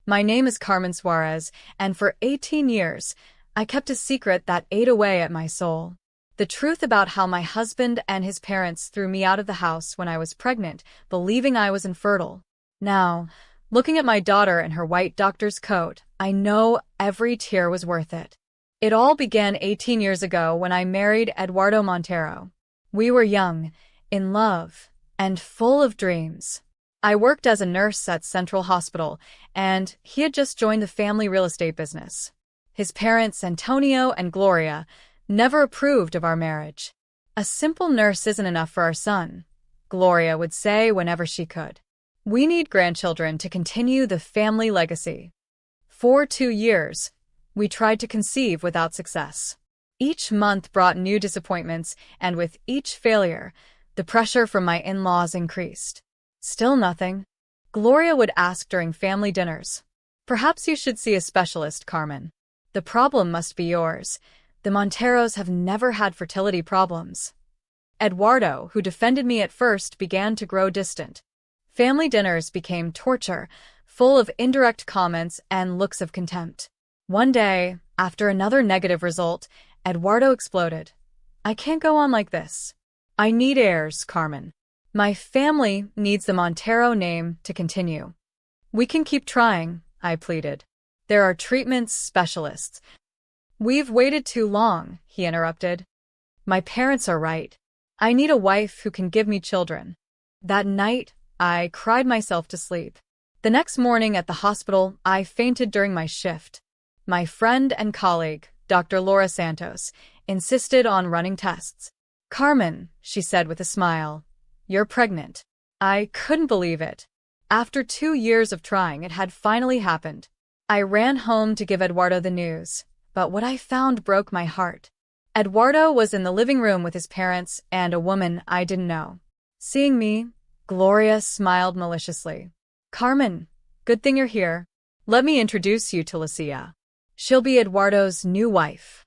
My name is Carmen Suarez, and for 18 years, I kept a secret that ate away at my soul. The truth about how my husband and his parents threw me out of the house when I was pregnant, believing I was infertile. Now, looking at my daughter in her white doctor's coat, I know every tear was worth it. It all began 18 years ago when I married Eduardo Montero. We were young, in love, and full of dreams. I worked as a nurse at Central Hospital, and he had just joined the family real estate business. His parents, Antonio and Gloria, never approved of our marriage. "A simple nurse isn't enough for our son," Gloria would say whenever she could. "We need grandchildren to continue the family legacy." For 2 years, we tried to conceive without success. Each month brought new disappointments, and with each failure, the pressure from my in-laws increased. Still nothing. Gloria would ask during family dinners, "Perhaps you should see a specialist, Carmen. The problem must be yours. The Monteros have never had fertility problems." Eduardo, who defended me at first, began to grow distant. Family dinners became torture, full of indirect comments and looks of contempt. One day, after another negative result, Eduardo exploded. "I can't go on like this. I need heirs, Carmen. My family needs the Montero name to continue." "We can keep trying," I pleaded. "There are treatments, specialists." "We've waited too long," he interrupted. "My parents are right. I need a wife who can give me children." That night, I cried myself to sleep. The next morning at the hospital, I fainted during my shift. My friend and colleague, Dr. Laura Santos, insisted on running tests. "Carmen," she said with a smile, "you're pregnant." I couldn't believe it. After 2 years of trying, it had finally happened. I ran home to give Eduardo the news, but what I found broke my heart. Eduardo was in the living room with his parents and a woman I didn't know. Seeing me, Gloria smiled maliciously. "Carmen, good thing you're here. Let me introduce you to Lucia. She'll be Eduardo's new wife."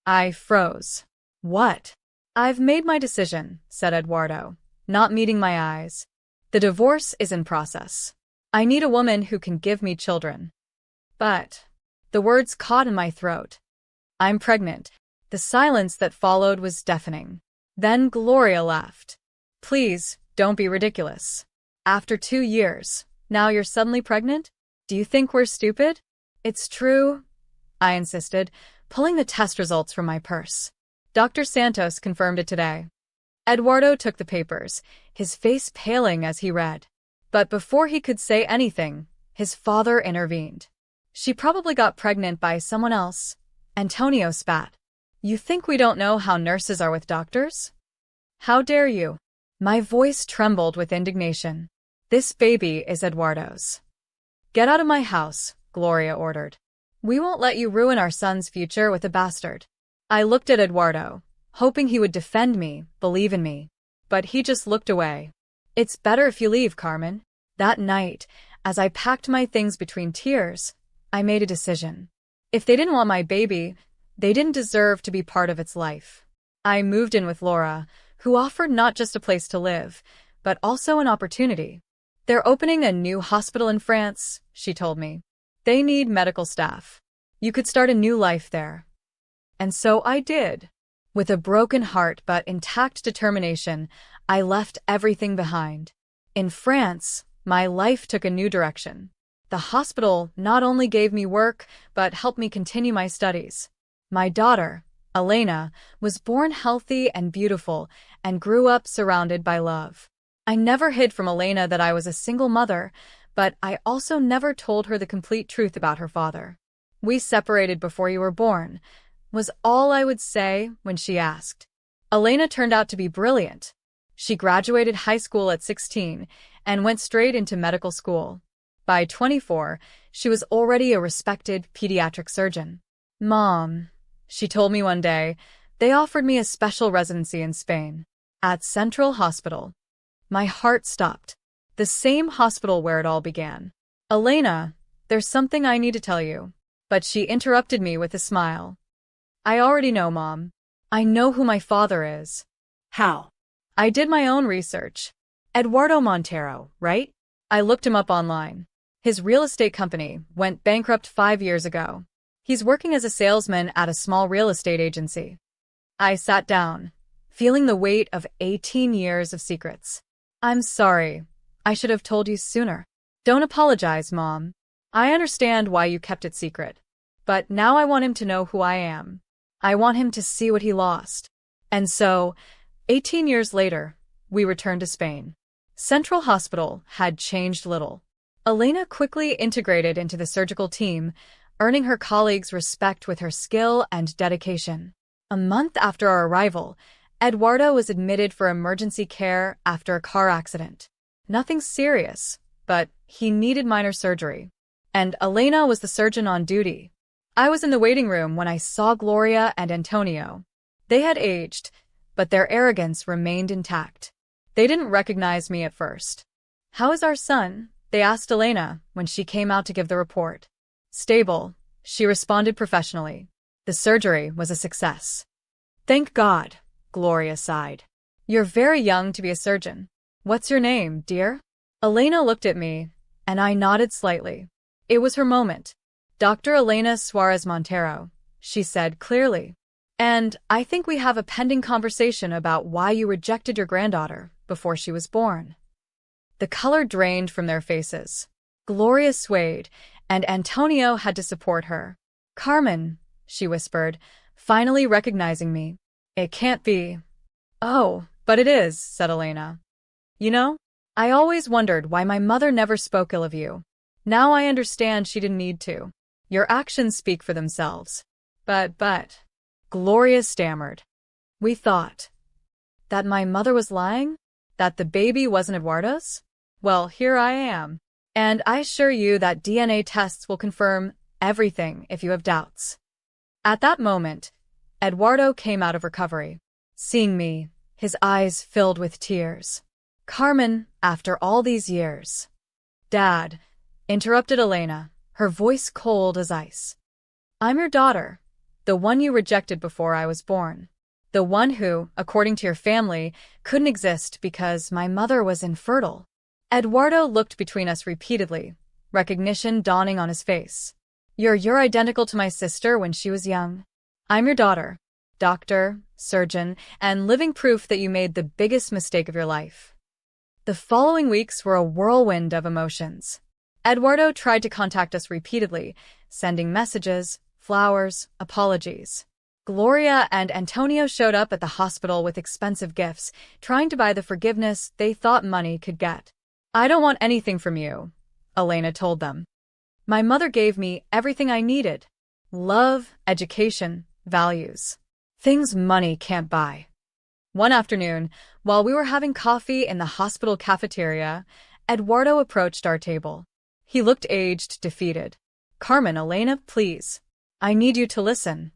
I froze. "What?" "I've made my decision," said Eduardo, not meeting my eyes. "The divorce is in process. I need a woman who can give me children." But the words caught in my throat. "I'm pregnant." The silence that followed was deafening. Then Gloria laughed. "Please, don't be ridiculous. After 2 years, now you're suddenly pregnant? Do you think we're stupid?" "It's true," I insisted, pulling the test results from my purse. "Dr. Santos confirmed it today." Eduardo took the papers, his face paling as he read. But before he could say anything, his father intervened. "She probably got pregnant by someone else." Antonio spat. "You think we don't know how nurses are with doctors? How dare you?" My voice trembled with indignation. "This baby is Eduardo's." "Get out of my house," Gloria ordered. "We won't let you ruin our son's future with a bastard." I looked at Eduardo, hoping he would defend me, believe in me. But he just looked away. "It's better if you leave, Carmen." That night, as I packed my things between tears, I made a decision. If they didn't want my baby, they didn't deserve to be part of its life. I moved in with Laura, who offered not just a place to live, but also an opportunity. "They're opening a new hospital in France," she told me. "They need medical staff. You could start a new life there." And so I did. With a broken heart but intact determination, I left everything behind. In France, my life took a new direction. The hospital not only gave me work, but helped me continue my studies. My daughter, Elena, was born healthy and beautiful and grew up surrounded by love. I never hid from Elena that I was a single mother, but I also never told her the complete truth about her father. "We separated before you were born," was all I would say when she asked. Elena turned out to be brilliant. She graduated high school at 16 and went straight into medical school. By 24, she was already a respected pediatric surgeon. "Mom," she told me one day, "they offered me a special residency in Spain, at Central Hospital." My heart stopped. The same hospital where it all began. "Elena, there's something I need to tell you." But she interrupted me with a smile. "I already know, Mom. I know who my father is." "How?" "I did my own research. Eduardo Montero, right? I looked him up online. His real estate company went bankrupt 5 years ago. He's working as a salesman at a small real estate agency. I sat down, feeling the weight of 18 years of secrets. I'm sorry. I should have told you sooner. Don't apologize, Mom. I understand why you kept it secret. But now I want him to know who I am. I want him to see what he lost. And so, 18 years later, we returned to Spain. Central Hospital had changed little. Elena quickly integrated into the surgical team, earning her colleagues' respect with her skill and dedication. A month after our arrival, Eduardo was admitted for emergency care after a car accident. Nothing serious, but he needed minor surgery. And Elena was the surgeon on duty. I was in the waiting room when I saw Gloria and Antonio. They had aged, but their arrogance remained intact. They didn't recognize me at first. "How is our son?" they asked Elena when she came out to give the report. "Stable," she responded professionally. "The surgery was a success." "Thank God," Gloria sighed. "You're very young to be a surgeon. What's your name, dear?" Elena looked at me, and I nodded slightly. It was her moment. "Dr. Elena Suarez Montero," she said clearly. "And I think we have a pending conversation about why you rejected your granddaughter before she was born." The color drained from their faces. Gloria swayed, and Antonio had to support her. "Carmen," she whispered, finally recognizing me. "It can't be." "Oh, but it is," said Elena. "You know, I always wondered why my mother never spoke ill of you. Now I understand she didn't need to. Your actions speak for themselves." But, Gloria stammered. "We thought that my mother was lying? That the baby wasn't Eduardo's? Well, here I am. And I assure you that DNA tests will confirm everything if you have doubts." At that moment, Eduardo came out of recovery. Seeing me, his eyes filled with tears. "Carmen, after all these years." "Dad," interrupted Elena, her voice cold as ice. "I'm your daughter, the one you rejected before I was born. The one who, according to your family, couldn't exist because my mother was infertile." Eduardo looked between us repeatedly, recognition dawning on his face. You're identical to my sister when she was young. I'm your daughter, doctor, surgeon, and living proof that you made the biggest mistake of your life." The following weeks were a whirlwind of emotions. Eduardo tried to contact us repeatedly, sending messages, flowers, apologies. Gloria and Antonio showed up at the hospital with expensive gifts, trying to buy the forgiveness they thought money could get. "I don't want anything from you," Elena told them. "My mother gave me everything I needed. Love, education, values. Things money can't buy." One afternoon, while we were having coffee in the hospital cafeteria, Eduardo approached our table. He looked aged, defeated. "Carmen, Elena, please. I need you to listen."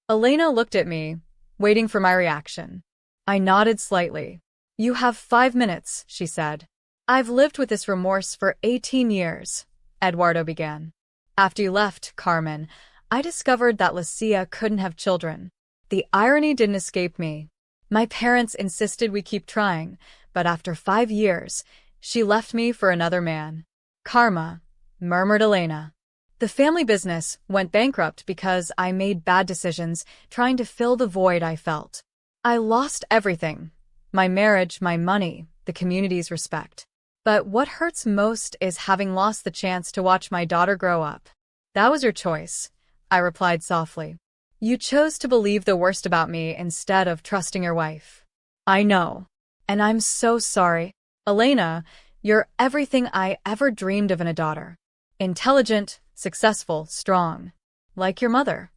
Elena looked at me, waiting for my reaction. I nodded slightly. "You have 5 minutes," she said. "I've lived with this remorse for 18 years, Eduardo began. "After you left, Carmen, I discovered that Lucia couldn't have children. The irony didn't escape me. My parents insisted we keep trying, but after 5 years, she left me for another man." "Karma," murmured Elena. "The family business went bankrupt because I made bad decisions, trying to fill the void I felt. I lost everything. My marriage, my money, the community's respect. But what hurts most is having lost the chance to watch my daughter grow up." "That was your choice," I replied softly. "You chose to believe the worst about me instead of trusting your wife." "I know. And I'm so sorry. Elena, you're everything I ever dreamed of in a daughter. Intelligent, successful, strong. Like your mother."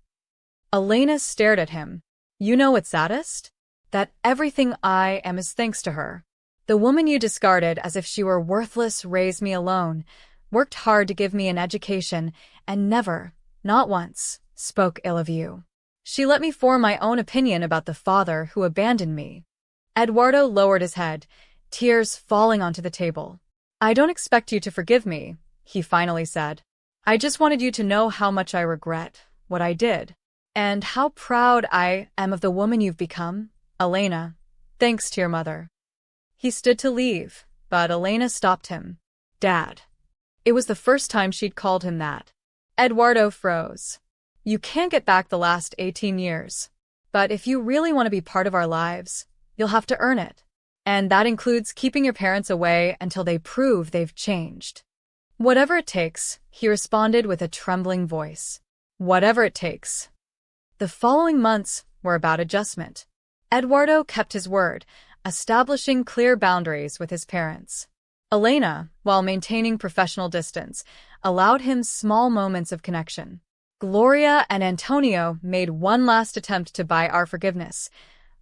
Elena stared at him. "You know what's saddest? That everything I am is thanks to her. The woman you discarded as if she were worthless raised me alone, worked hard to give me an education, and never, not once, spoke ill of you. She let me form my own opinion about the father who abandoned me." Eduardo lowered his head, tears falling onto the table. "I don't expect you to forgive me," he finally said. "I just wanted you to know how much I regret what I did, and how proud I am of the woman you've become, Elena, thanks to your mother." He stood to leave, but Elena stopped him. "Dad." It was the first time she'd called him that. Eduardo froze. You can't get back the last 18 years. But if you really want to be part of our lives, you'll have to earn it. And that includes keeping your parents away until they prove they've changed. Whatever it takes, he responded with a trembling voice. Whatever it takes. The following months were about adjustment. Eduardo kept his word, establishing clear boundaries with his parents. Elena, while maintaining professional distance, allowed him small moments of connection. Gloria and Antonio made one last attempt to buy our forgiveness,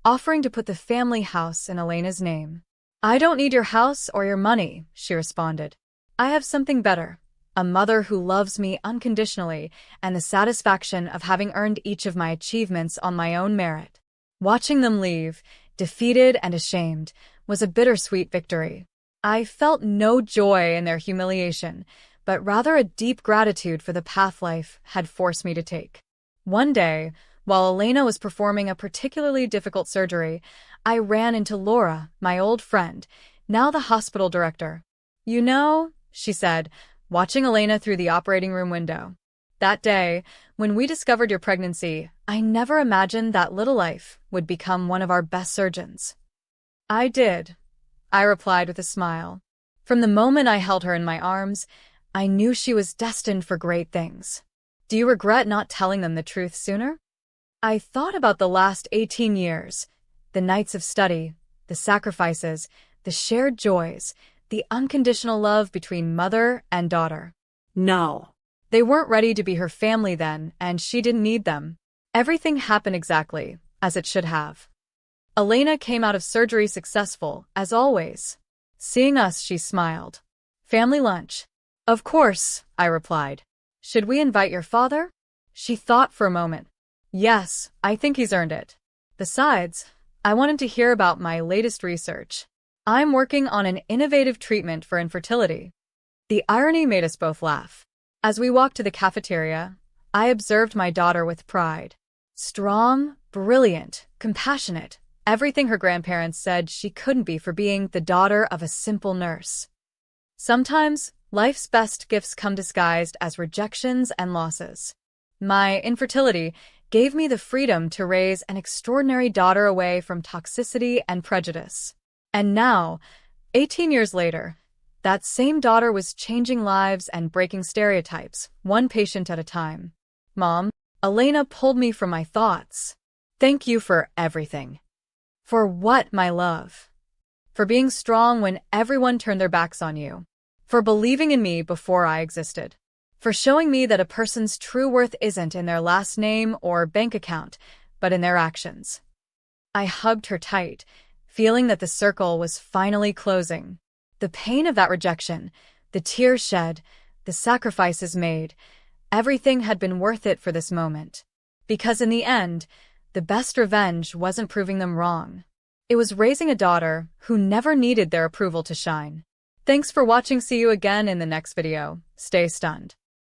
offering to put the family house in Elena's name. I don't need your house or your money, she responded. I have something better, a mother who loves me unconditionally and the satisfaction of having earned each of my achievements on my own merit. Watching them leave, defeated and ashamed, was a bittersweet victory. I felt no joy in their humiliation, but rather a deep gratitude for the path life had forced me to take. One day, while Elena was performing a particularly difficult surgery, I ran into Laura, my old friend, now the hospital director. You know, she said, watching Elena through the operating room window. That day, when we discovered your pregnancy, I never imagined that little life would become one of our best surgeons. I did, I replied with a smile. From the moment I held her in my arms, I knew she was destined for great things. Do you regret not telling them the truth sooner? I thought about the last 18 years, the nights of study, the sacrifices, the shared joys, the unconditional love between mother and daughter. No. They weren't ready to be her family then, and she didn't need them. Everything happened exactly as it should have. Elena came out of surgery successful, as always. Seeing us, she smiled. Family lunch. Of course, I replied. Should we invite your father? She thought for a moment. Yes, I think he's earned it. Besides, I wanted to hear about my latest research. I'm working on an innovative treatment for infertility. The irony made us both laugh. As we walked to the cafeteria, I observed my daughter with pride. Strong, brilliant, compassionate, everything her grandparents said she couldn't be for being the daughter of a simple nurse. Sometimes, life's best gifts come disguised as rejections and losses. My infertility gave me the freedom to raise an extraordinary daughter away from toxicity and prejudice. And now, 18 years later, that same daughter was changing lives and breaking stereotypes, one patient at a time. Mom, Elena pulled me from my thoughts. Thank you for everything. For what, my love? For being strong when everyone turned their backs on you. For believing in me before I existed. For showing me that a person's true worth isn't in their last name or bank account, but in their actions. I hugged her tight, feeling that the circle was finally closing. The pain of that rejection, the tears shed, the sacrifices made, everything had been worth it for this moment. Because in the end, the best revenge wasn't proving them wrong. It was raising a daughter who never needed their approval to shine. Thanks for watching. See you again in the next video. Stay stunned.